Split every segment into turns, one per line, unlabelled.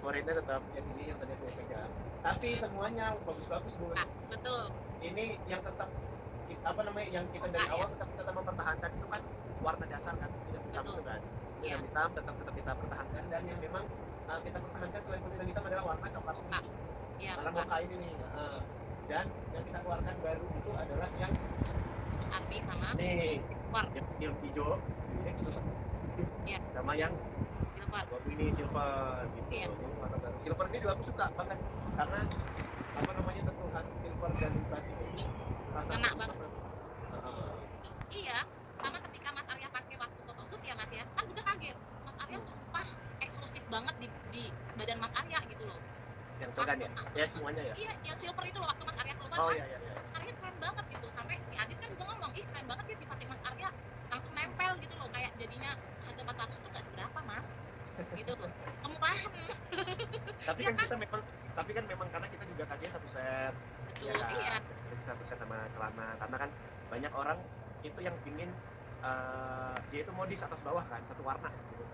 favoritnya tetap yang ini yang tadi aku pegang. Tapi semuanya bagus-bagus Bu.
Nah, betul.
Ini yang tetap apa namanya yang kita dari awal tetap mempertahankan itu kan warna dasar kan putih dan hitam itu kan. Putih dan hitam tetap kita pertahankan, dan yang memang kita pertahankan selain putih dan hitam adalah warna coklat ini.
Iya,
warna mocha ini nih. Dan yang kita keluarkan baru itu adalah yang
army sama
nih yang hijau ini gitu kan.
Iya.
Sama yang
silver.
Ini silver gitu.
Iya.
Warna baru. Silver ini juga aku suka banget karena apa namanya sentuhan silver dan batik ini
Kena banget. Iya, sama ketika Mas Arya pakai waktu photoshoot ya Mas ya, kan udah kaget. Mas Arya sumpah eksklusif banget di badan Mas Arya gitu loh.
Yang cogan ya? Ya semuanya ya?
Iya, yang silver itu loh waktu Mas Arya keluar
kan.
Iya. Arya keren banget gitu. Sampai si Adit kan juga ngomong, ih keren banget ya dipakai Mas Arya. Langsung nempel gitu loh, kayak jadinya harga 400 itu gak seberapa Mas. Gitu loh. Kemurahan.
Tapi kan kita memang karena kita juga kasih satu set.
Betul, iya.
Kasih satu set sama celana, karena kan banyak orang itu yang pingin dia itu modis atas bawah kan, satu warna gitu.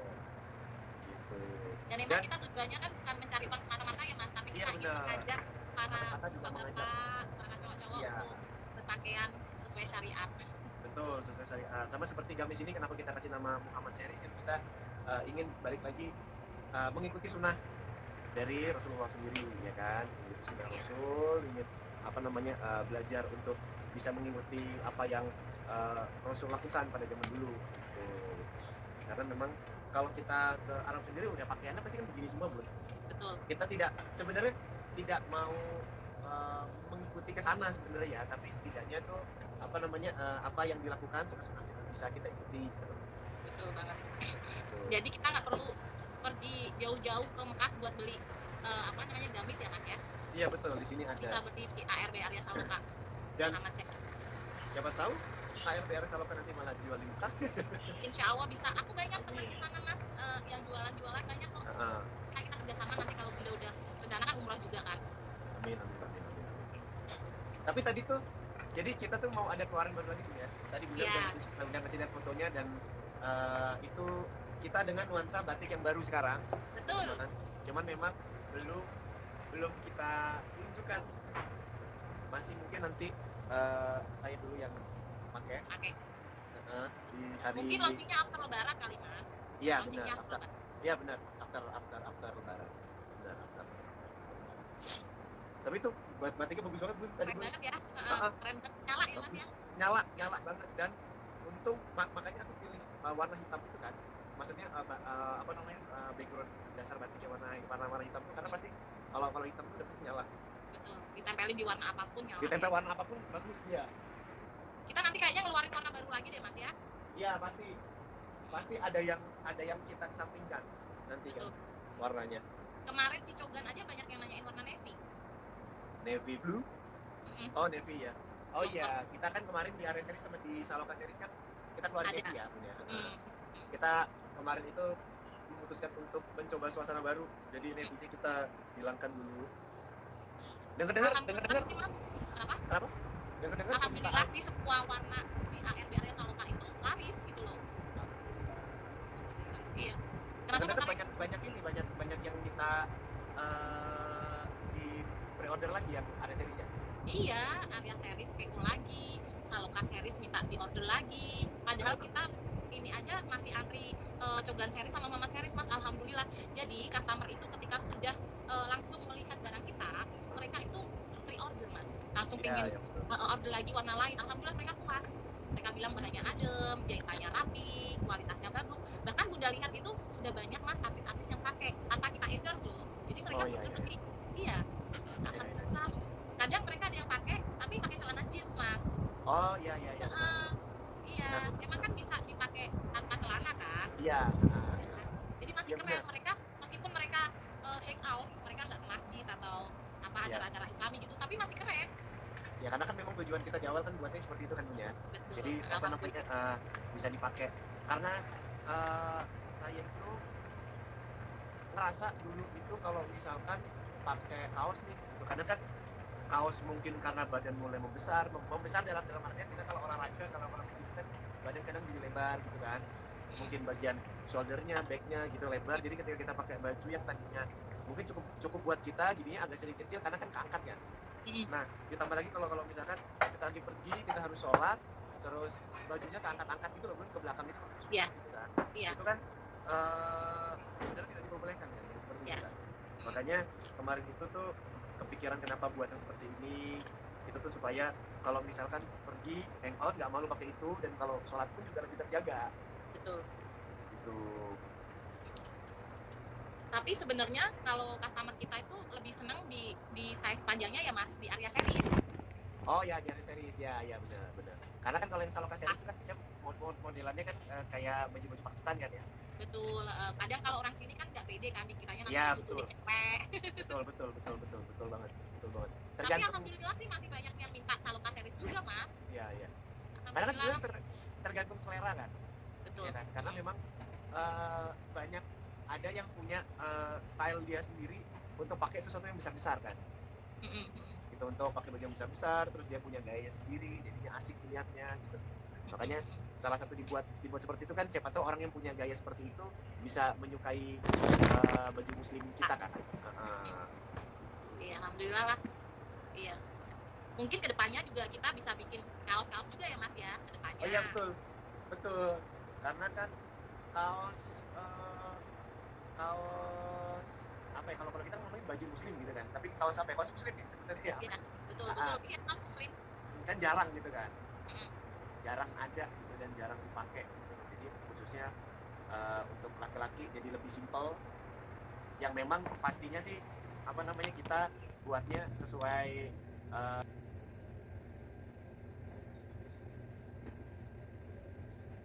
Dan emang kita tujuannya kan bukan mencari uang semata-mata ya Mas, tapi kita ingin mengajak para bapak-bapak, para cowok-cowok untuk berpakaian sesuai syariat. Betul,
sesuai syariat. Sama seperti gamis ini, kenapa kita kasih nama Muhammad Series kan kita ingin balik lagi mengikuti sunnah dari Rasulullah sendiri, ya kan? Itu sunnah Rasul, ingin apa namanya belajar untuk bisa mengikuti apa yang Rasul lakukan pada zaman dulu gitu. Karena memang kalau kita ke Arab sendiri udah pakaiannya pasti kan begini semua, Bun.
Betul.
Kita sebenarnya tidak mau mengikuti ke sana sebenarnya ya, tapi setidaknya tuh apa namanya apa yang dilakukan sunnah-sunnah kita bisa kita ikuti.
Betul banget. Jadi kita nggak perlu pergi jauh-jauh ke Mekah buat beli apa namanya gamis ya Mas ya?
Iya betul, di sini ada.
Bisa beli di ARB Arya Saloka.
Dan siapa tahu ARB Arya Saloka nanti malah jual di Mekah.
Insya Allah bisa. Aku banyak teman di sana Mas yang jualan banyak kok. Nah, kita kerjasama nanti kalau beliau udah rencana kan umrah juga kan.
Amin. Tapi tadi tuh jadi kita tuh mau ada keluaran baru lagi ya. Tadi Bunda udah kasih lihat fotonya, dan itu kita dengan nuansa batik yang baru sekarang.
Betul.
Cuman memang belum kita tunjukkan. Masih mungkin nanti saya dulu yang pakai. Di hari
mungkin launchingnya after lebaran kali Mas.
Iya benar. Iya benar, after lebaran. Benar, after. Tapi itu batiknya bagus banget Bun tadi.
Keren banget ya. Keren banget, nyala ya Mas ya.
Nyala banget, dan untung makanya aku pilih warna hitam itu kan. Maksudnya apa namanya background dasar batiknya warna hitam itu karena pasti kalau hitam itu udah pasti nyala.
Betul. Ditempelin di warna apapun nyala.
Ditempel warna apapun bagus dia.
Kita nanti kayaknya ngeluarin warna baru lagi deh Mas ya.
Iya pasti ada yang kita kesampingkan nanti. Betul. Kan warnanya.
Kemarin di Cogan aja banyak yang nanyain warna
navy blue. Oh navy ya. Oh iya, kita kan kemarin di Arya Series sama di Saloka Series kan kita keluarin navy ya punya. Kita kemarin itu memutuskan untuk mencoba suasana baru, jadi navy-nya kita hilangkan dulu. Dengar. Kenapa? Dengar.
Alhamdulillah sih semua warna di ARB Arya Saloka itu laris gitu loh. Iya.
Kenapa banyak yang kita di pre-order lagi ya Arya Series ya?
Iya, Arya Series PO lagi, Saloka Series minta di order lagi. Padahal kita ini aja masih antri Cogan Series sama Mamat Series Mas, alhamdulillah. Jadi customer itu ketika sudah langsung melihat barang kita, mereka itu pre-order Mas. Langsung pengen order lagi warna lain. Alhamdulillah mereka puas. Mereka bilang bahannya adem, jahitannya rapi, kualitasnya bagus. Bahkan Bunda lihat itu sudah banyak Mas artis-artis yang pakai tanpa kita endorse loh. Jadi mereka benar-benar iya. Alhamdulillah. Kadang mereka ada yang pakai tapi pakai celana jeans Mas.
Oh iya.
Iya, emang kan bisa dipakai tanpa celana kan?
Iya.
Jadi masih keren mereka, meskipun mereka hangout, mereka nggak ke masjid atau apa acara-acara Islami gitu, tapi masih keren.
Ya karena kan memang tujuan kita di awal kan buatnya seperti itu kan punya. Jadi apa namanya bisa dipakai. Karena saya itu ngerasa dulu itu kalau misalkan pakai kaos nih, gitu. Karena kan kaos mungkin karena badan mulai membesar dalam artian kita kalau olahraga, kalau orang kecil kan badan kadang jadi lebar gitu kan, mungkin bagian shouldernya, backnya gitu lebar, jadi ketika kita pakai baju yang tadinya mungkin cukup cukup buat kita, jadinya agak sedikit kecil karena kan keangkat kan.
Mm-mm.
Nah, ditambah lagi kalau kalau misalkan kita lagi pergi, kita harus sholat, terus bajunya keangkat-angkat gitu loh, Bun, ke belakang itu
Iya,
gitu kan.
iya,
Itu kan sebenarnya tidak diperbolehkan kan, yang seperti
iya.
itu kan. Makanya kemarin itu tuh kepikiran kenapa buat yang seperti ini, itu tuh supaya kalau misalkan pergi hangout nggak malu pakai itu, dan kalau sholat pun juga lebih terjaga
Betul.
gitu.
Tapi sebenarnya kalau customer kita itu lebih senang di size panjangnya ya Mas, di area series.
Oh ya, di series ya, ya benar benar. Karena kan kalau yang Saloka series itu kan dia modelannya kan kayak baju-baju Pakistan kan ya.
Betul. Kadang kalau orang sini kan nggak pede kan, dikiranya nanti
Iya
butuhnya
betul,
cewek.
betul betul betul betul betul banget, betul banget.
Tapi
Tergantung.
alhamdulillah sih masih banyak yang minta Saloka series juga Mas.
Iya iya. Karena kan
Alhamdulillah.
sebenarnya tergantung selera kan,
Betul.
ya kan. Karena memang banyak ada yang punya style dia sendiri untuk pakai sesuatu yang besar-besar kan.
Mm-mm.
Gitu, untuk pakai baju yang besar-besar, terus dia punya gaya sendiri, jadinya asik dilihatnya gitu. Makanya salah satu dibuat seperti itu kan, siapa tahu orang yang punya gaya seperti itu bisa menyukai baju muslim kita kan.
Iya, alhamdulillah lah. Iya. Mungkin kedepannya juga kita bisa bikin kaos-kaos juga ya Mas ya, kedepannya.
Oh iya betul, betul. Karena kan kaos kaos apa ya, kalau kalau kita ngomongin baju muslim gitu kan, tapi kaos apa ya, kaos muslim ya sebenarnya.
Iya, betul betul. Iya, kaos muslim.
Kan jarang gitu kan,
Mm-mm.
jarang ada gitu dan jarang dipakai gitu. Jadi khususnya untuk laki-laki jadi lebih simpel, yang memang pastinya sih apa namanya, kita buatnya sesuai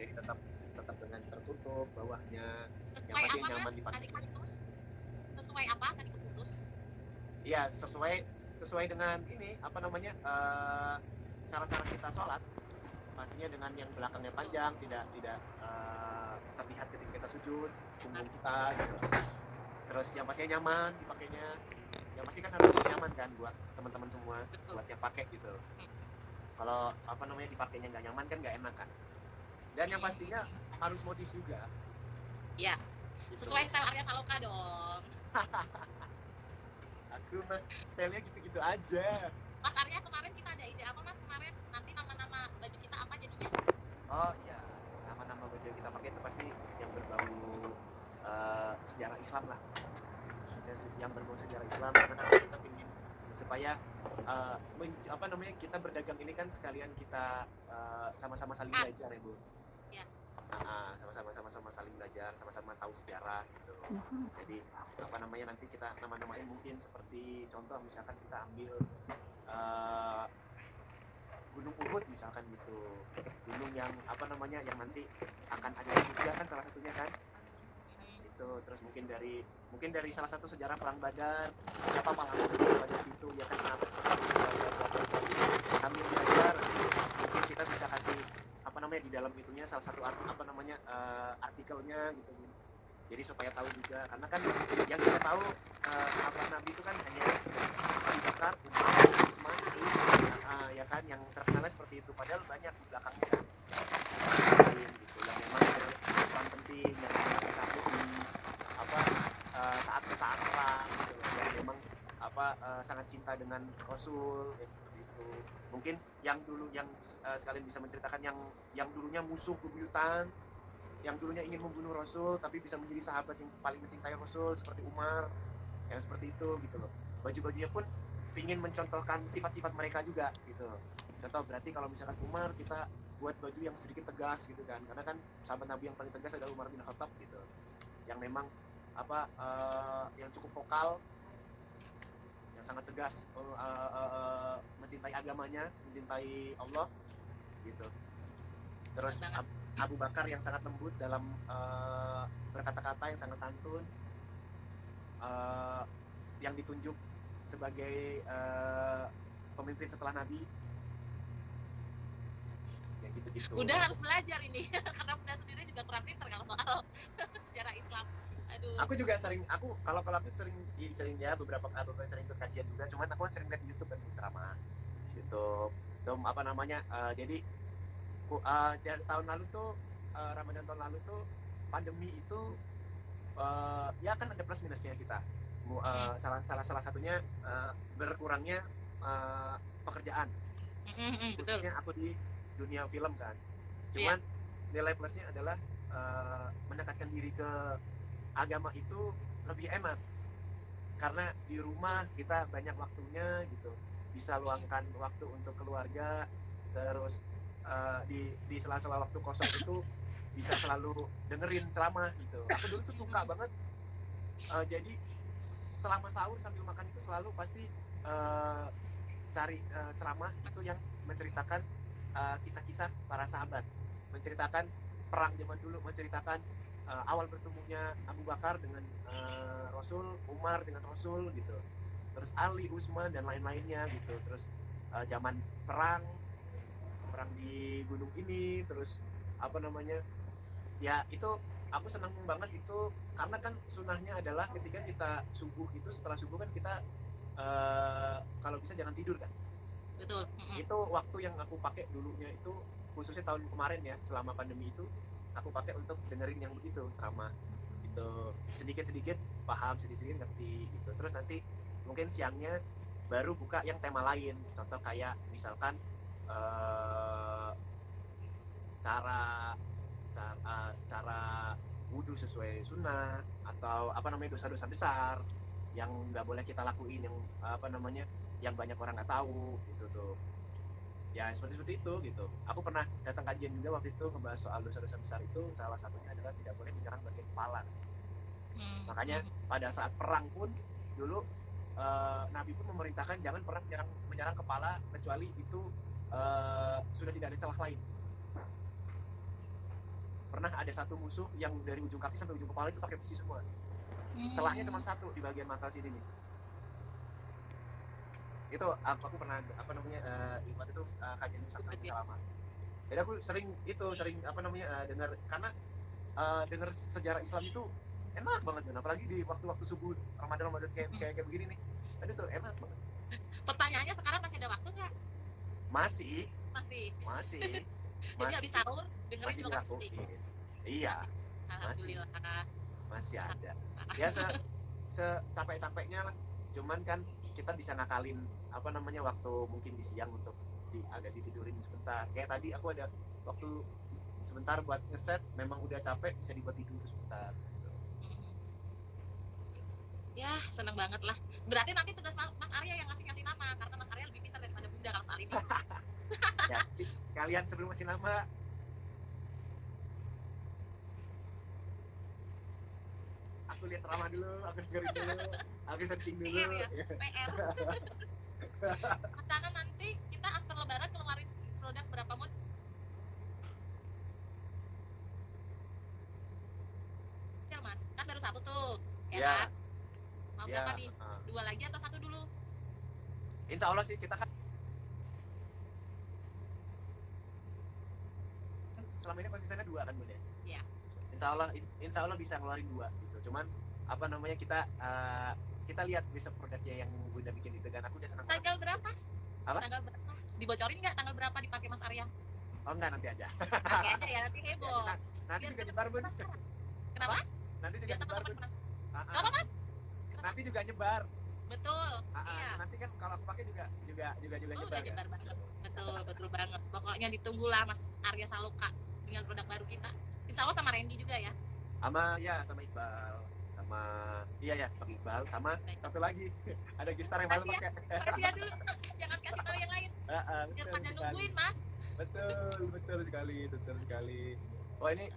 jadi tetap tetap dengan tertutup bawahnya, yang
Sesuai
pasti
apa
nyaman
Mas?
dipakai.
Tadi keputus. Sesuai apa? Tadi keputus.
Iya, sesuai dengan ini apa namanya, syarat-syarat kita sholat, pastinya dengan yang belakangnya panjang, tidak terlihat ketika kita sujud punggung kita gitu. Terus yang pastinya nyaman dipakainya, yang pasti kan harus nyaman kan buat teman-teman semua,
Betul.
buat yang pakai gitu. Kalau apa namanya dipakainya nggak nyaman kan nggak enak kan. Dan yang pastinya harus modis juga.
Iya.
Gitu.
Sesuai style Arya Saloka dong.
Aku mah stylenya gitu-gitu aja.
Mas Arya, kemarin kita ada ide apa Mas kemarin? Nanti nama-nama baju kita apa jadinya?
Oh iya, nama-nama baju yang kita pakai itu pasti yang berbau sejarah Islam lah. Yang berbau sejarah Islam, karena kan kita ingin supaya apa namanya, kita berdagang ini kan sekalian kita sama-sama saling belajar ya Bu.
Ya.
Sama-sama saling belajar, sama-sama tahu sejarah gitu. Jadi apa namanya, nanti kita nama-namain mungkin seperti contoh misalkan kita ambil Gunung Uhud misalkan gitu, gunung yang apa namanya, yang nanti akan ada di surga kan salah satunya kan. Itu terus mungkin dari salah satu sejarah perang Badar, siapa pahlawan Badar situ ya kan, kenapa seperti itu, sambil belajar mungkin kita bisa kasih apa namanya di dalam itunya salah satu apa namanya artikelnya gitu, jadi supaya tahu juga, karena kan yang kita tahu sahabat Nabi itu kan hanya Abu Bakar, Umar, Utsman, Ali, ya kan, yang terkenalnya seperti itu, padahal banyak di belakangnya kan gitu, yang memang peran penting, yang bisa di apa saat perang gitu, yang memang apa sangat cinta dengan Rasul, yang seperti itu. Mungkin yang dulu yang sekalian bisa menceritakan yang dulunya musuh bebuyutan, yang dulunya ingin membunuh Rasul tapi bisa menjadi sahabat yang paling mencintai Rasul seperti Umar, yang seperti itu gitu loh. Baju-bajunya pun ingin mencontohkan sifat-sifat mereka juga gitu. Contoh berarti kalau misalkan Umar, kita buat baju yang sedikit tegas gitu kan, karena kan sahabat Nabi yang paling tegas adalah Umar bin Khattab gitu, yang memang apa yang cukup vokal, yang sangat tegas mencintai agamanya, mencintai Allah gitu. Terus Abu Bakar yang sangat lembut dalam berkata-kata, yang sangat santun, yang ditunjuk sebagai pemimpin setelah Nabi, yang gitu-gitu.
Bunda harus belajar ini karena Bunda sendiri juga kurang pintar kalau soal sejarah Islam. Aduh. Aku
juga sering, kalau aku sering ya beberapa sering ikut kajian juga, cuman aku sering lihat di YouTube dan ceramah gitu. Apa namanya, jadi dari tahun lalu tuh Ramadan tahun lalu tuh pandemi itu ya kan ada plus minusnya kita. salah satunya berkurangnya pekerjaan,
Betul.
khususnya aku di dunia film kan.
Iya.
Cuman nilai plusnya adalah mendekatkan diri ke agama itu lebih enak karena di rumah kita banyak waktunya gitu, bisa luangkan waktu untuk keluarga, terus di sela-sela waktu kosong itu bisa selalu dengerin ceramah gitu. Aku dulu tuh suka banget, jadi selama sahur sambil makan itu selalu pasti cari ceramah itu yang menceritakan kisah-kisah para sahabat, menceritakan perang zaman dulu, menceritakan awal bertemunya Abu Bakar dengan Rasul, Umar dengan Rasul gitu, terus Ali, Utsman dan lain-lainnya gitu, terus zaman perang di gunung ini, terus apa namanya, ya itu aku senang banget itu karena kan sunahnya adalah ketika kita subuh itu, setelah subuh kan kita kalau bisa jangan tidur kan.
Betul.
Itu waktu yang aku pakai dulunya itu, khususnya tahun kemarin ya, selama pandemi itu aku pakai untuk dengerin yang begitu ceramah itu, sedikit-sedikit paham, sedikit-sedikit ngerti gitu. Terus nanti mungkin siangnya baru buka yang tema lain, contoh kayak misalkan cara wudhu sesuai sunnah, atau apa namanya, dosa-dosa besar yang nggak boleh kita lakuin, yang apa namanya, yang banyak orang nggak tahu gitu tuh. Ya seperti itu gitu. Aku pernah datang kajian juga waktu itu ngebahas soal dosa-dosa besar itu, salah satunya adalah tidak boleh menyerang bagian kepala. Makanya pada saat perang pun dulu Nabi pun memerintahkan jangan pernah menyerang kepala kecuali itu sudah tidak ada celah lain. Pernah ada satu musuh yang dari ujung kaki sampai ujung kepala itu pakai besi semua. Celahnya cuma satu di bagian mata sini nih. Itu aku pernah apa namanya waktu itu kajian sangat lama. Jadi aku sering apa namanya dengar, karena dengar sejarah Islam itu enak banget kan, apalagi di waktu-waktu subuh Ramadan kayak begini nih. Tadi tuh enak banget.
Pertanyaannya sekarang masih ada waktu nggak?
Masih.
Jadi habis sahur dengerin
masih
lokasi syuting.
Iya.
Alhamdulillah.
Masih ada. Ya secapek-capeknya lah. Cuman kan kita bisa ngakalin apa namanya waktu mungkin di siang untuk agak ditidurin sebentar. Kayak tadi aku ada waktu sebentar buat ngeset, memang udah capek bisa dibuat tidur sebentar.
Ya, seneng banget lah. Berarti nanti tugas Mas Arya yang ngasih nama, karena Mas Arya lebih pintar daripada Bunda kalau soal ini.
Ya, sekalian sebelum ngasih nama, aku lihat ceramah dulu, aku dengerin dulu, aku searching dulu.
PR ya, PR. Rencana nanti kita after lebaran keluarin produk berapa mod? Ya Mas, kan baru satu tuh, ya kan? Mau berapa nih? 2 lagi atau 1 dulu?
Insya Allah sih kita kan selama ini konsistennya 2 kan Bunda.
Iya.
Insya Allah bisa ngeluarin 2 gitu. Cuman apa namanya, kita lihat besok produknya yang Bunda bikin itu, dan aku udah senang.
Tanggal berapa?
Apa?
Tanggal berapa? Dibocorin nggak tanggal berapa dipakai Mas Arya?
Oh enggak, nanti aja.
Nanti aja ya, nanti heboh.
Ya, nanti juga nyebar Bun.
Kenapa?
Nanti juga nyebar Bun.
Kenapa Mas?
Nanti juga nyebar.
Betul. Iya.
Nanti kan kalau aku pakai juga nyebar.
Udah nyebar banget. Betul banget. Pokoknya ditunggulah Mas Arya Saloka dengan produk baru kita. Insya Allah sama Randy juga ya.
Sama Iqbal, sama Bang Iqbal, sama satu lagi ada gestar yang malam pakai.
Rahasia dulu, jangan kasih tahu yang lain. Biar pada nungguin Mas.
Betul sekali. Oh ini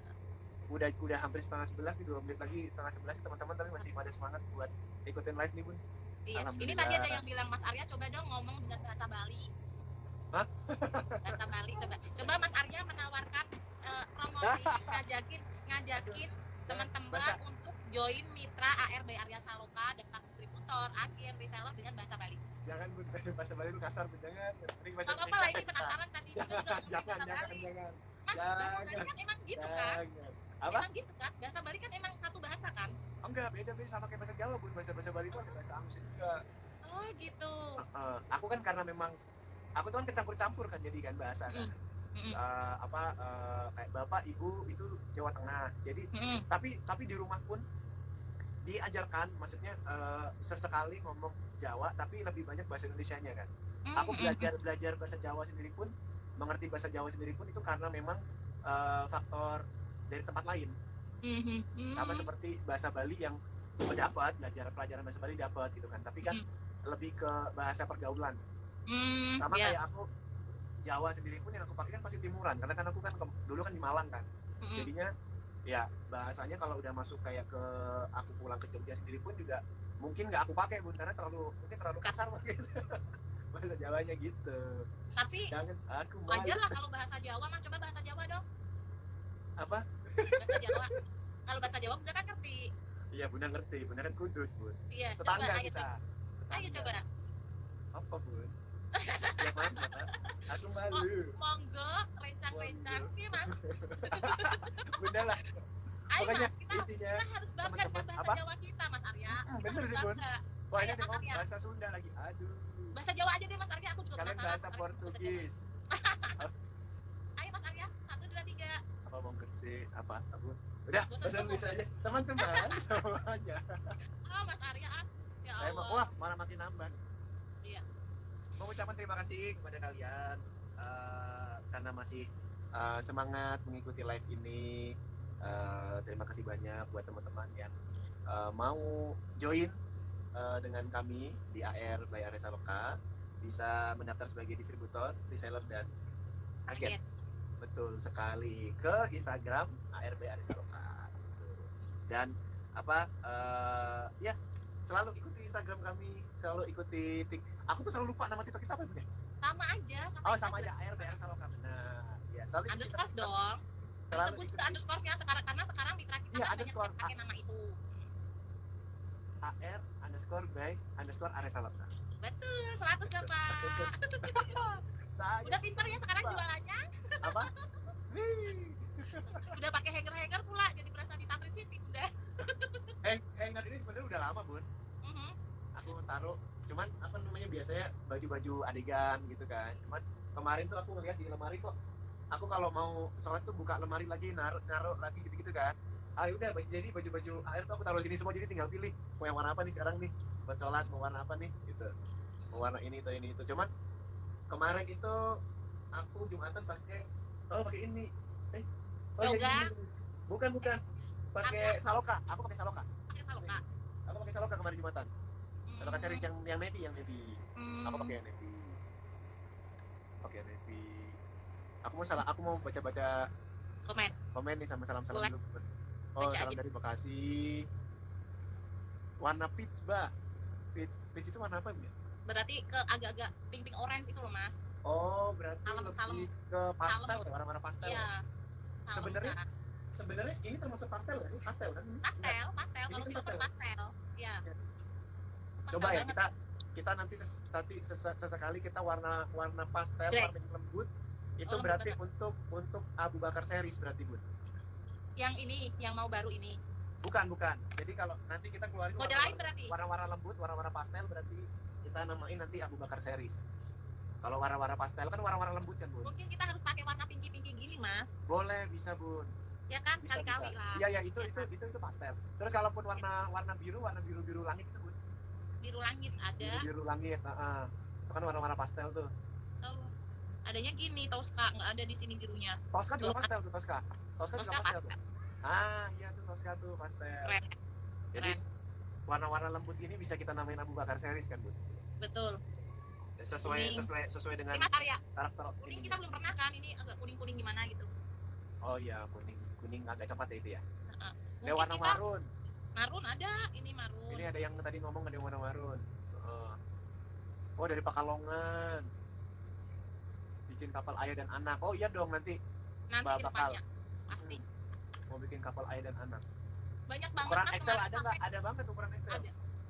udah hampir setengah 11 nih, 2 menit lagi setengah 11 nih teman-teman, tapi masih pada semangat buat ikutin live nih Bun.
Iya. Ini tadi ada yang bilang Mas Arya coba dong ngomong dengan bahasa Bali.
Hah?
Bahasa Bali coba Mas Arya menawarkan promosi, ngajakin teman-teman untuk join mitra ARB Arya Saloka, daftar distributor, agen, reseller dengan bahasa Bali.
Jangan Bun, bahasa Bali lu kasar Bun, jangan.
Gak apa-apa lah, ini penasaran tadi.
Jangan.
Mas, bahasa Bali kan emang gitu kan?
Apa?
Emang gitu kan? Bahasa Bali kan emang satu bahasa kan?
Enggak, beda sama kayak bahasa Jawa Bun. Bahasa Bali itu ada bahasa Angsa juga.
Oh gitu.
Aku kan karena memang aku tuh kan kecampur-campur kan, jadi kan bahasa kan. Kayak bapak ibu itu Jawa Tengah, jadi tapi di rumah pun diajarkan, maksudnya sesekali ngomong Jawa tapi lebih banyak bahasa Indonesianya kan. Aku belajar bahasa Jawa sendiri pun, mengerti bahasa Jawa sendiri pun itu karena memang faktor dari tempat lain. Sama seperti bahasa Bali yang gue dapat, pelajaran bahasa Bali dapat gitu kan, tapi kan lebih ke bahasa pergaulan. Sama kayak aku Jawa sendiri pun yang aku pakai kan pasti timuran, karena kan aku kan dulu kan di Malang kan. Jadinya ya bahasanya kalau udah masuk kayak ke aku pulang ke Jogja sendiri pun juga mungkin nggak aku pakai Bun, karena terlalu kasar mungkin bahasa Jawanya gitu.
Tapi
jangan aku
wajar lah kalau bahasa Jawa mah. Coba bahasa Jawa dong.
Apa?
Bahasa Jawa. Kalau bahasa Jawa Bunda kan ngerti.
Iya Bunda ngerti, Bunda kan Kudus Bun.
Iya,
tetangga
coba,
kita.
Ayo coba.
Apa Bun? Yang mana? Aku malu.
Monggo, rencang-rencang, iya Mas.
Bunda lah.
Ayo
Pokoknya
Mas, kita
intinya
harus bangga dengan bahasa
apa?
Jawa kita Mas Arya.
Bener sih Bun. Wah ini ada bahasa Sunda lagi. Aduh.
Bahasa Jawa aja deh Mas Arya, aku juga
kalian bahasa Portugis.
Ayo Mas Arya, 1, 2, 3.
Apa mau kerja apa? Udah, bahasa Indonesia aja. Teman-teman semuanya.
Mas Arya, ya
Allah. Wah, malah makin nambah.
Iya.
Mengucapkan terima kasih kepada kalian karena masih semangat mengikuti live ini. Terima kasih banyak buat teman-teman yang mau join dengan kami di AR by Arya Saloka, bisa mendaftar sebagai distributor, reseller dan agen. Betul sekali, ke Instagram AR by Arya Saloka. Dan ya selalu ikuti Instagram kami, selalu ikuti aku tuh selalu lupa nama TikTok kita apa ya?
Sama aja,
sama aja AR by Arya Saloka. Nah, ya selalu
underscore dong. Sebut ke underscore-nya sekarang, karena sekarang mitra kita kan banyak pakai nama itu. AR_by_Arya Saloka. Betul, 100 Bapak. Udah pinter ya sekarang jualannya.
Apa?
Udah pakai hanger pula, jadi berasa di Tamrin City udah.
Hanger ini sebenarnya udah lama Bun. Aku taruh, cuman apa namanya biasanya baju-baju adegan gitu kan. Cuman kemarin tuh aku ngeliat di lemari kok. Aku kalau mau sholat tuh buka lemari lagi, naruh lagi gitu-gitu kan. Udah, jadi baju-baju AR tuh aku taruh sini semua, jadi tinggal pilih mau yang warna apa nih sekarang nih buat sholat, mau warna apa nih gitu, mau warna ini atau ini itu. Cuman kemarin itu aku Jumatan pakai ini
yoga?
Bukan pakai Saloka. Aku pakai Saloka kemarin Jumatan. Saloka series yang navy. Aku pakai navy. Aku mau baca komen nih, sama salam dulu. Salam dari Bekasi. Warna peach, Mbak. Peach itu warna apa, ya?
Berarti ke agak-agak pink orange itu loh, Mas.
Oh, berarti
lebih
ke pastel, warna-warna pastel.
Iya.
Sebenarnya ini termasuk pastel nggak sih? Pastel kan?
Pastel. Kalau silver pastel. Iya.
Coba ya kita nanti sesekali kita warna pastel, warna lembut. Itu berarti untuk Abu Bakar series berarti, Bun.
Yang ini, yang mau baru ini.
Bukan. Jadi kalau nanti kita keluarin
model lain berarti.
Warna-warna lembut, warna-warna pastel berarti kita namain nanti Abu Bakar series. Kalau warna-warna pastel kan warna-warna lembut kan, Bun.
Mungkin kita harus pakai warna pinky gini, Mas.
Boleh, bisa, Bun.
Ya kan, sekali-kali lah.
Iya, itu pastel. Terus kalaupun warna biru langit itu, Bun.
Biru langit ada.
Biru langit, itu kan warna-warna pastel tuh.
Oh. Adanya gini, Tosca, nggak ada di sini birunya.
Tosca juga pastel tuh, Tosca juga pastel. Tuh. Iya tuh Tosca tuh pastel.
Keren.
Jadi warna-warna lembut ini bisa kita namain Abu Bakar series kan, Bun?
Betul.
Sesuai dengan karakter.
Kuning kita belum pernah kan, ini agak kuning gimana gitu.
Oh iya, kuning agak coklat ya itu ya. Ada warna
kita,
marun.
Marun ada, ini marun.
Ini ada yang tadi ngomong ada yang warna marun. Oh dari Pekalongan. Bikin kapal ayah dan anak. Oh iya dong nanti
bakal pasti.
Mau bikin kapal ayah dan anak.
Banyak banget.
Ukuran Excel ada nggak? Ada banget ukuran Excel.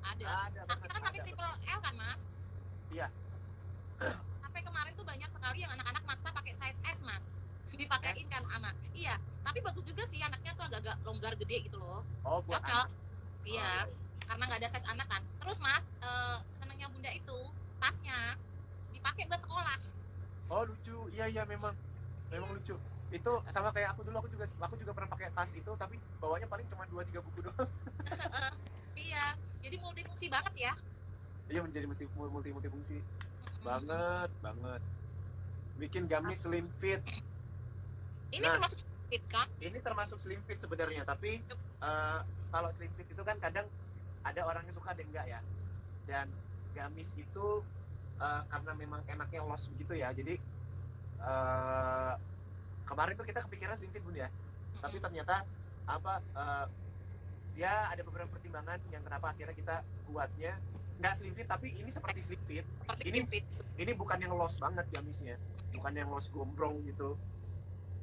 Ada. Nah, kita kan sampai triple L kan, Mas?
Iya.
Sampai kemarin tuh banyak sekali yang anak-anak maksa pakai size S, Mas. Dipakein kan anak. Iya, tapi bagus juga sih, anaknya tuh agak-agak longgar gede gitu loh.
Oh, buat
cocok.
Anak.
Iya. Karena nggak ada size anak kan. Terus Mas, senangnya Bunda itu tasnya dipakai buat sekolah.
Oh lucu, iya memang lucu. Itu sama kayak aku dulu, aku juga pernah pakai tas itu, tapi bawanya paling cuma 2-3 buku doang.
Iya, jadi multifungsi banget ya.
Iya, menjadi multifungsi
Mm-mm.
banget. Bikin gamis slim fit.
Ini
Nah,
termasuk fit kan?
ini termasuk slim fit sebenarnya, tapi kalau slim fit itu kan kadang ada orang yang suka ada enggak ya. Dan gamis itu karena memang enaknya los begitu ya, jadi kemarin tuh kita kepikiran slim fit Bun ya, tapi ternyata dia ada beberapa pertimbangan yang kenapa akhirnya kita buatnya nggak slim fit, tapi ini seperti slim fit.
Seperti
Ini
slim fit.
ini bukan yang los banget gamisnya, bukan yang los gombrong gitu,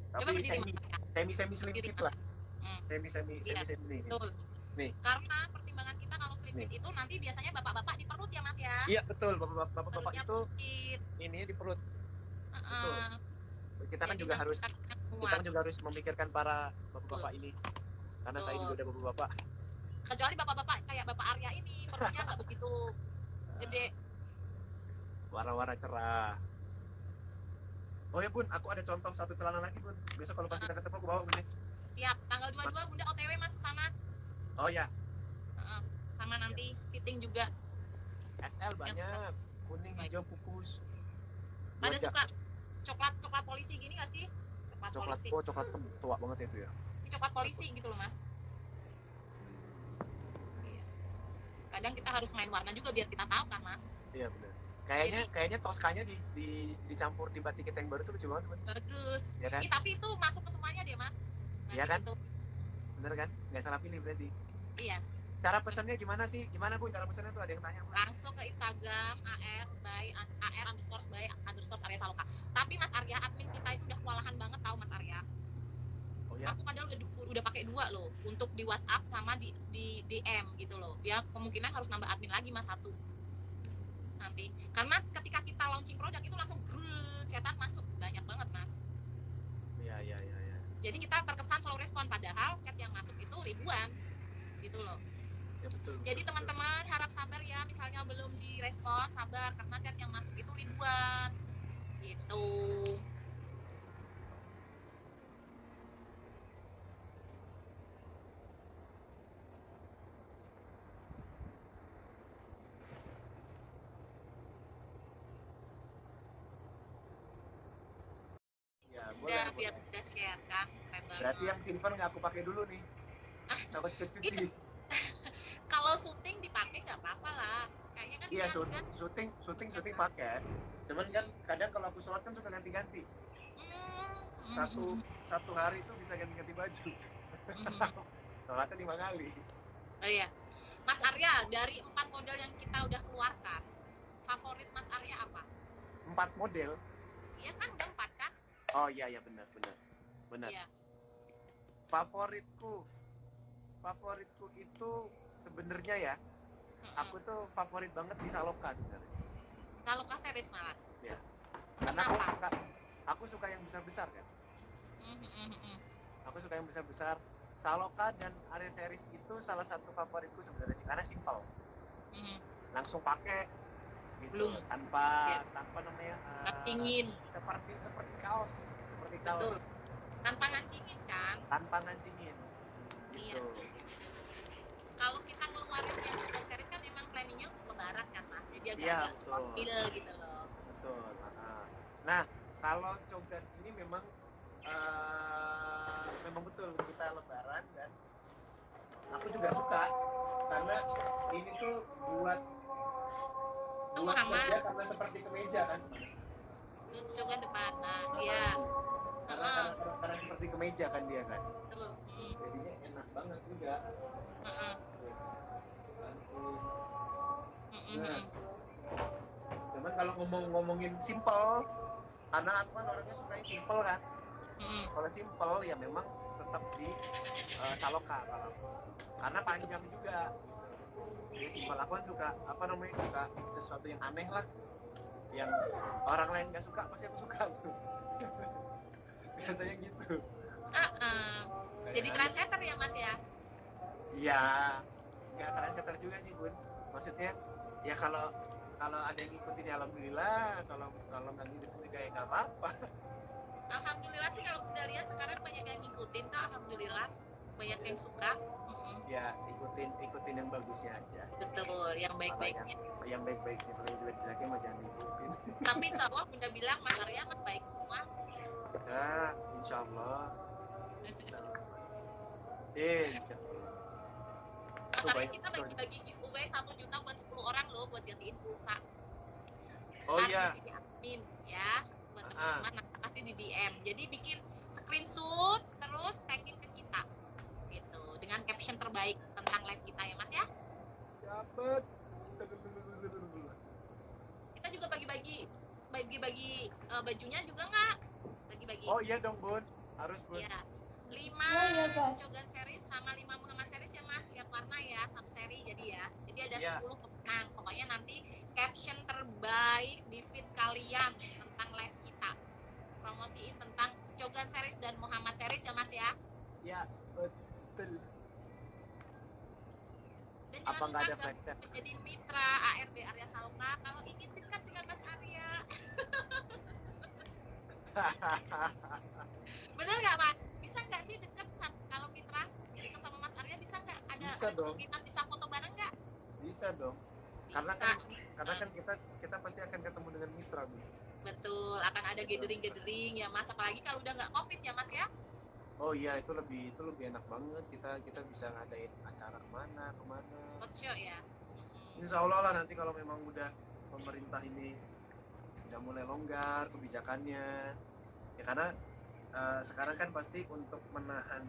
Coba
tapi
berdiri
semi
Mas.
slim
Berdiri.
fit lah,
Hmm.
semi
Iya,
nih.
betul.
Nih.
Karena pertimbangan kita kalau slim
Nih.
fit itu nanti biasanya bapak-bapak di perut ya Mas ya.
Iya betul, bapak-bapak
Perutnya
itu
buncit.
ininya di perut. Betul.
Heeh.
Kita kan
Jadi
juga harus
kuat.
memikirkan para bapak-bapak ini, karena saya juga ada bapak-bapak.
Kecuali bapak-bapak kayak Bapak Arya ini perutnya nggak begitu gede.
Warna-warna cerah. Oh ya Bun, aku ada contoh satu celana lagi Bun. Besok kalau pas kita ketemu aku bawa Bun.
Siap, tanggal 22 Bunda OTW Mas ke sana.
Oh ya.
Sama nanti fitting juga.
SL banyak, kuning, hijau, pupus.
Pada suka coklat polisi gini gak sih?
Coklat polisi. Oh, coklat tua banget itu ya.
Ini coklat polisi gitu loh Mas. Iya. Kadang kita harus main warna juga biar kita tahu kan Mas.
Iya benar. Kayaknya Toskanya dicampur di batik kita yang baru tuh lucu banget Bun.
Bagus.
Ya kan?
Tapi itu masuk ke semuanya deh Mas.
Iya kan? Itu. Bener kan? Nggak salah pilih berarti.
Iya.
Cara pesannya gimana sih? Gimana Bu cara pesannya tuh, ada yang tanya?
Langsung ke Instagram @Arya Saloka. Tapi Mas Arya, admin kita itu udah kewalahan banget tahu Mas Arya. Oh ya? Aku padahal udah pakai 2 loh untuk di WhatsApp sama di DM gitu loh. Ya kemungkinan harus nambah admin lagi Mas 1. Nanti. Karena ketika kita launching produk itu langsung cetak masuk banyak banget Mas. Iya. Jadi kita terkesan slow respon padahal chat yang masuk itu ribuan gitu loh. Ya, betul. Jadi teman-teman harap sabar ya, misalnya belum direspon, sabar karena chat yang masuk itu ribuan gitu. Ya, boleh. Biar udah share kan. Berarti yang silver nggak aku pakai dulu nih. Dapat kecuci. Kalau syuting dipakai nggak apa-apa lah. Kayaknya kan. Iya, syuting pakai. Cuman kan kadang kalau aku sholat kan suka ganti-ganti. Satu hari itu bisa ganti-ganti baju. Sholatnya 5 kali. Oh iya. Mas Arya, dari 4 model yang kita udah keluarkan, favorit Mas Arya apa? 4 model? Iya kan, udah 4 kan? Oh iya benar. Iya. Favoritku itu sebenarnya ya, aku tuh favorit banget di Saloka sebenarnya. Saloka series malah. Ya. Karena aku suka yang besar-besar kan. Aku suka yang besar-besar. Saloka dan Arya series itu salah satu favoritku sebenarnya sih, karena simpel. Langsung pakai gitu. Belum. Tanpa namanya ngancingin. Seperti kaos. Betul. Tanpa ngancingin kan? Tanpa ngancingin. Gitu. Iya. Kalau kita ngeluarin yang Jogan series kan memang planningnya untuk lebaran kan Mas, jadi agak mobil gitu loh. Betul. Nah, kalau Jogan ini memang betul kita lebaran, dan aku juga suka karena ini tuh buat kerja karena seperti kemeja kan. Jogan depan, iya. Karena seperti kemeja kan dia kan. Betul. Jadinya enak banget juga. Nah, cuman kalau ngomongin simple, karena aku kan orangnya suka yang simple kan. Kalau simple ya memang tetap di Saloka kalau, karena panjang juga gitu. Jadi simple, aku kan suka suka sesuatu yang aneh lah, yang orang lain nggak suka pasti aku suka. Biasanya gitu. Jadi trendsetter ya Mas ya? Iya, nggak trendsetter juga sih Bun. Maksudnya ya kalau ada yang ngikutin ya alhamdulillah, kalau nggak ngikutin juga ya nggak apa-apa. Alhamdulillah sih kalau kita lihat sekarang banyak yang ngikutin kak, alhamdulillah banyak yang suka.
ya ikutin yang bagusnya aja.
Betul, yang
Kalau
baik-baiknya.
yang baik-baiknya, kalau yang jelek-jeleknya mah jangan ikutin.
Tapi insya Allah Bunda bilang Mas Arya kan baik semua.
Ya, insya Allah. Insya Allah.
Mas
Tuh
Arya
banyak
kita
tuh.
bagi-bagi giveaway 1 juta buat 10 orang loh buat gantiin pulsa.
Oh
Ntar
iya,
di admin ya buat
Ah.
teman-teman pasti di DM. Jadi bikin screenshot terus tagin ke kita gitu dengan caption terbaik tentang live kita ya Mas ya.
dapat.
Kita juga bagi-bagi bajunya juga nggak? Bagi-bagi.
Oh iya dong Bun, harus Bun.
Iya. 5
iya, Pak.
Cogan series sama 5 Muhammad series ya Mas, tiap warna ya, satu seri jadi ya. Jadi ada
Iya.
10 pemenang. Pokoknya nanti caption terbaik di feed kalian tentang live kita. Promosiin tentang Cogan series dan Muhammad series ya Mas ya.
Ya betul.
Dan
Apa
jangan
nggak
lupa
ada flashback?
menjadi mitra ARB Arya Saloka kalau ingin dekat dengan Mas Arya. Bener nggak Mas? Bisa nggak sih dekat kalau mitra dekat sama Mas Arya bisa nggak?
Bisa
Ada
dong.
kemungkinan bisa foto bareng nggak?
Bisa dong. Karena
Bisa.
kan kita pasti akan ketemu dengan mitra Bun.
Betul, akan ada gathering ya Mas, apalagi kalau udah nggak COVID ya Mas ya.
Oh iya, itu lebih enak banget, kita bisa ngadain acara kemana.
Roadshow ya.
Insya Allah lah nanti kalau memang udah pemerintah ini udah mulai longgar kebijakannya, ya karena sekarang kan pasti untuk menahan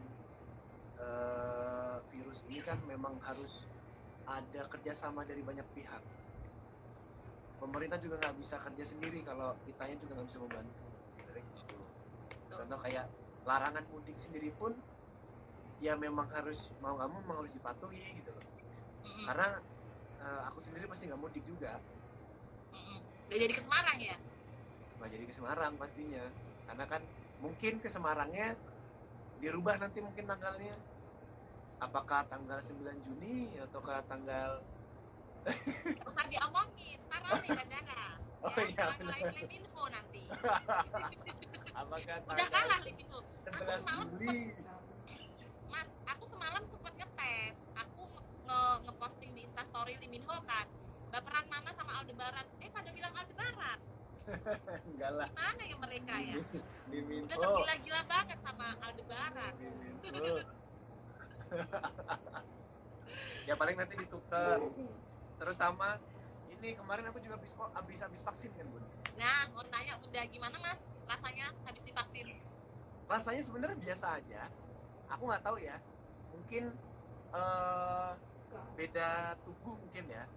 virus ini kan memang harus ada kerjasama dari banyak pihak. Pemerintah juga nggak bisa kerja sendiri kalau kitanya juga nggak bisa membantu. Dari gitu. Contoh kayak larangan mudik sendiri pun ya memang harus mau nggak mau memang harus dipatuhi gitu loh. Karena aku sendiri pasti nggak mudik juga.
Udah jadi ke Semarang ya.
Nggak jadi ke Semarang pastinya, karena kan mungkin ke Semarangnya dirubah nanti mungkin tanggalnya, apakah tanggal 9 Juni atau ke tanggal
Nggak usah diomongin, ntar rame bandara.
Oh
ya,
iya,
kalau lain Liminfo nanti.
apakah
Udah kalah
tanggal
Liminfo.
11 Juli.
Mas, aku semalam sempat ngetes. Aku ngeposting di Instastory Liminho kan. Baperan mana sama Aldebaran? Pada bilang Aldebaran.
Enggak lah,
Gimana ya mereka ya? Udah
Miminfo.
tergila-gila banget sama Aldebaran.
Miminfo. Ya paling nanti ditukar. Terus sama ini kemarin aku juga habis vaksin kan Bun.
Nah, mau tanya udah gimana Mas rasanya habis divaksin?
Rasanya sebenarnya biasa aja. Aku nggak tahu ya. Mungkin beda tubuh mungkin ya.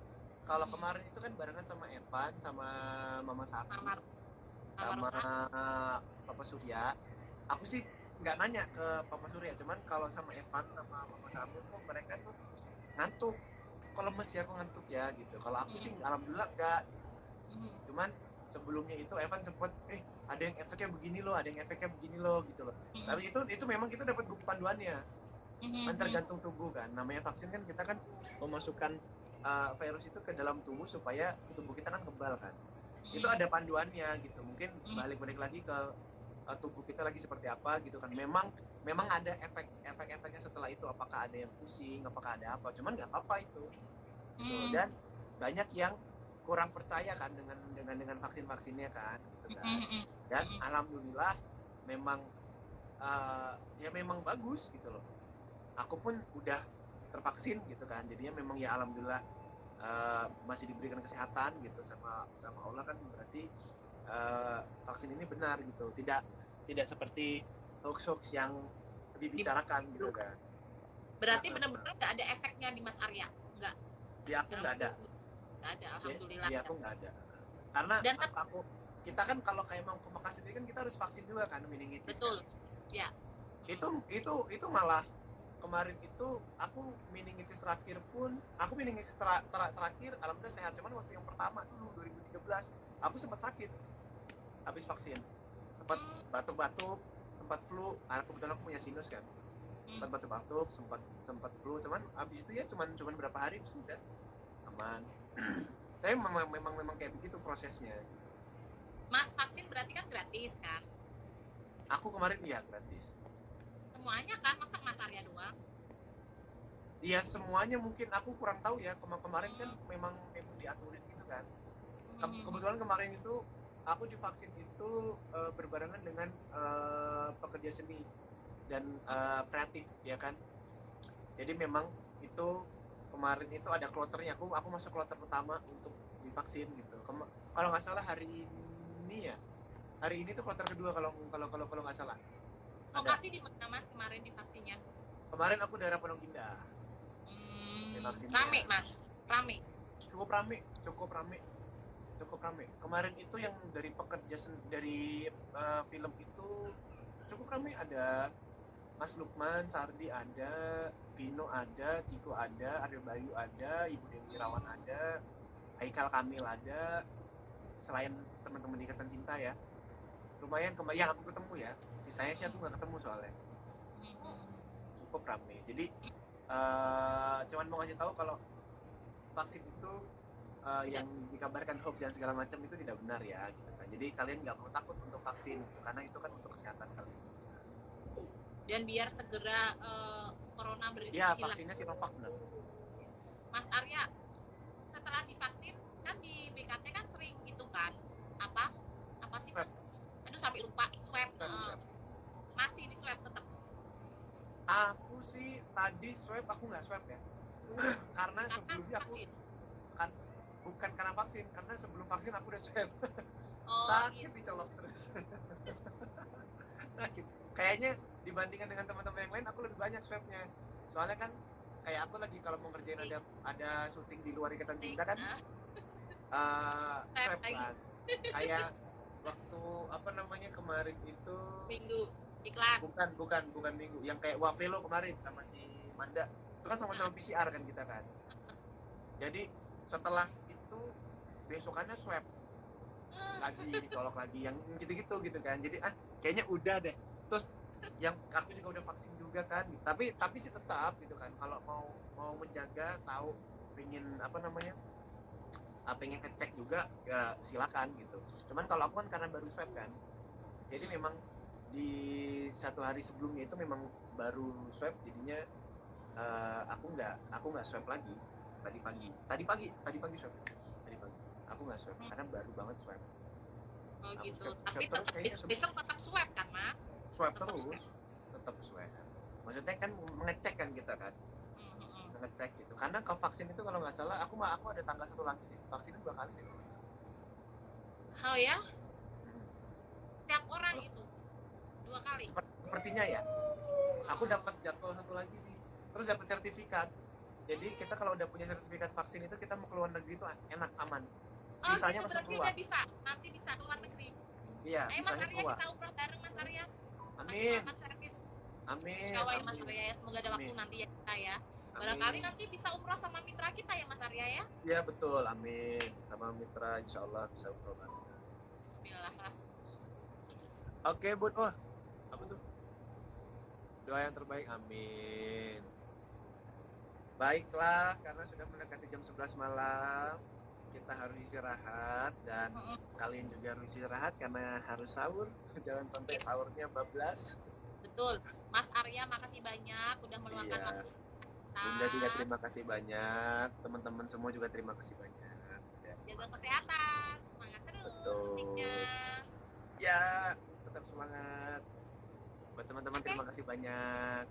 Kalau kemarin itu kan barengan sama Evan, sama Mama Sapi,
Mama
sama
Rosa.
Papa Surya. Aku sih nggak nanya ke Papa Surya, cuman kalau sama Evan sama Mama Sapi tuh mereka tuh ngantuk. Kok lemes ya, aku ngantuk ya gitu. Kalau aku sih alhamdulillah enggak. Cuman sebelumnya itu Evan sempet ada yang efeknya begini loh, ada yang efeknya begini loh gitu loh. Tapi itu memang kita dapat buku panduannya. Kan tergantung tubuh kan. Namanya vaksin kan kita kan memasukkan virus itu ke dalam tubuh supaya tubuh kita kan kebal kan. Itu ada panduannya gitu. Mungkin balik lagi ke tubuh kita lagi seperti apa gitu kan. Memang ada efek-efeknya setelah itu, apakah ada yang pusing, apakah ada apa. Cuman nggak apa-apa itu. Gitu. Dan banyak yang kurang percaya kan dengan vaksinnya kan gitu kan. Dan alhamdulillah memang ya memang bagus gitu loh. Aku pun udah tervaksin gitu kan, jadinya memang ya alhamdulillah masih diberikan kesehatan gitu sama Allah kan, berarti vaksin ini benar gitu, tidak seperti hoax yang dibicarakan gitu kan.
Berarti benar-benar nggak ada efeknya di Mas Arya? Nggak?
Di aku nggak ada.
Nggak ada, alhamdulillah.
Di aku nggak ada. Karena
Dan
kita kan kalau kayak mau ke Mekah sendiri kan kita harus vaksin juga kan, meningitis.
betul.
Kan?
Ya.
Itu malah kemarin itu aku meningitis terakhir pun, aku meningitis terakhir alhamdulillah sehat, cuman waktu yang pertama dulu 2013 aku sempat sakit habis vaksin, sempat batuk-batuk, sempat flu, kebetulan aku punya sinus kan, sempat batuk-batuk, sempat flu, cuman habis itu ya cuman berapa hari sudah aman. Tapi memang kayak begitu prosesnya.
Mas vaksin berarti kan gratis kan?
Aku kemarin iya gratis.
Semuanya kan, masa Mas Arya doang?
Iya semuanya mungkin aku kurang tahu ya. Kemarin kan memang diaturin gitu kan. Kebetulan kemarin itu aku divaksin itu berbarengan dengan pekerja seni dan kreatif ya kan. Jadi memang itu kemarin itu ada kloternya. Aku masuk kloter pertama untuk divaksin gitu. Kalau nggak salah hari ini ya. Hari ini tuh kloter kedua kalau nggak salah.
Lokasi di mana Mas kemarin divaksinnya?
Kemarin aku daerah Pondok Indah.
Rame Mas, rame.
Cukup rame. Kemarin itu yang dari pekerja dari film itu cukup rame. Ada Mas Lukman Sardi ada, Vino ada, Ciko ada, Aryo Bayu ada, Ibu Dewi Rawan ada, Haikal Kamil ada, selain teman-teman di Ikatan Cinta ya. Lumayan yang aku ketemu ya. Sisanya sih aku nggak ketemu soalnya. Cukup rame. Jadi cuman mau ngasih tahu kalau vaksin itu yang dikabarkan hoax dan segala macam itu tidak benar ya gitu kan. Jadi kalian nggak perlu takut untuk vaksin gitu, karena itu kan untuk kesehatan kalian.
Dan biar segera corona berhilang.
Ya, vaksinnya Sinovac benar.
Mas Arya, setelah divaksin kan di BKT kan sering itu kan apa sih Mas? Aduh sampai lupa swab. Masih di swab tetap.
Aku sih tadi swab, aku nggak swab ya. Karena sebelumnya aku kan bukan karena vaksin, karena sebelum vaksin aku udah swab. Sakit gitu. Dicolok terus. Sakit. Kayaknya dibandingkan dengan teman-teman yang lain aku lebih banyak swabnya. Soalnya kan kayak aku lagi kalau mau ngerjain ada syuting di luar Ikatan Cinta kan swab kan. Kayak waktu apa namanya kemarin itu
Minggu iklan.
Bukan Minggu, yang kayak Wavelo kemarin sama si Manda. Itu kan sama-sama PCR kan kita kan. Jadi setelah itu besokannya swab lagi, dicolok lagi, yang gitu-gitu gitu kan. Jadi kayaknya udah deh. Terus yang aku juga udah vaksin juga kan gitu. Tapi sih tetap gitu kan, kalau mau menjaga, tahu pengen apa namanya pengen ngecek juga ya silakan gitu. Cuman kalau aku kan karena baru swab kan, jadi memang di 1 hari sebelumnya itu memang baru swab, jadinya aku nggak swab lagi tadi pagi swab. Aku nggak swab karena baru banget swab.
Aku gitu. Tapi besok tetap swab kan Mas?
Swab tetap swab. Maksudnya kan mengecek kan kita kan, ngecek gitu. Karena kalau vaksin itu kalau nggak salah, aku ada tanggal 1 lagi deh. Vaksinnya 2 kali deh kalau nggak salah.
Oh ya? Setiap orang itu 2 kali.
Sepertinya ya. Aku dapat jadwal 1 lagi sih. Terus dapat sertifikat. Jadi kita kalau udah punya sertifikat vaksin itu kita mau keluar negeri itu enak, aman. Visanya
gitu,
masuk keluar.
Nanti bisa keluar negeri.
Iya,
Mas Arya keluar. Kita umroh bareng Mas Arya.
Amin.
Amin. Insyaallah ya Mas Arya ya, semoga ada waktu nanti ya kita ya. Barangkali nanti bisa umroh sama mitra kita ya Mas Arya ya. Iya
betul, amin. Sama mitra insyaallah bisa umroh bareng.
Bismillah.
Oke, Bun. Oh, apa tuh? Doa yang terbaik, amin. Baiklah, karena sudah mendekati jam 11 malam, kita harus istirahat dan kalian juga harus istirahat karena harus sahur. Jangan sampai sahurnya bablas.
Betul. Mas Arya makasih banyak udah meluangkan waktu.
Bunda juga terima kasih banyak. Teman-teman semua juga terima kasih banyak.
Jaga kesehatan, semangat terus syutingnya.
Ya, tetap semangat. Buat teman-teman terima kasih banyak.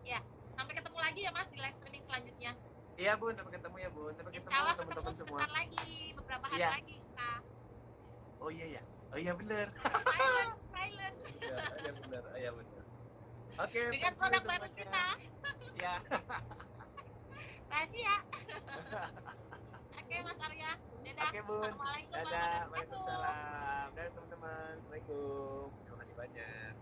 Ya, sampai ketemu lagi ya Mas di live streaming selanjutnya.
Iya Bun, sampai ketemu ya Bun. Sampai ketemu teman-teman semua.
Sebentar lagi, beberapa hari lagi kita.
Oh iya benar.
Silent.
Iya benar. Oke.
Dengan produk baru kita.
Ya.
Rahasia. Oke Mas Arya. Dadah.
Oke Bun.
Assalamualaikum
Dadah. Waalaikumsalam. Dadah teman-teman. Assalamualaikum. Terima kasih banyak.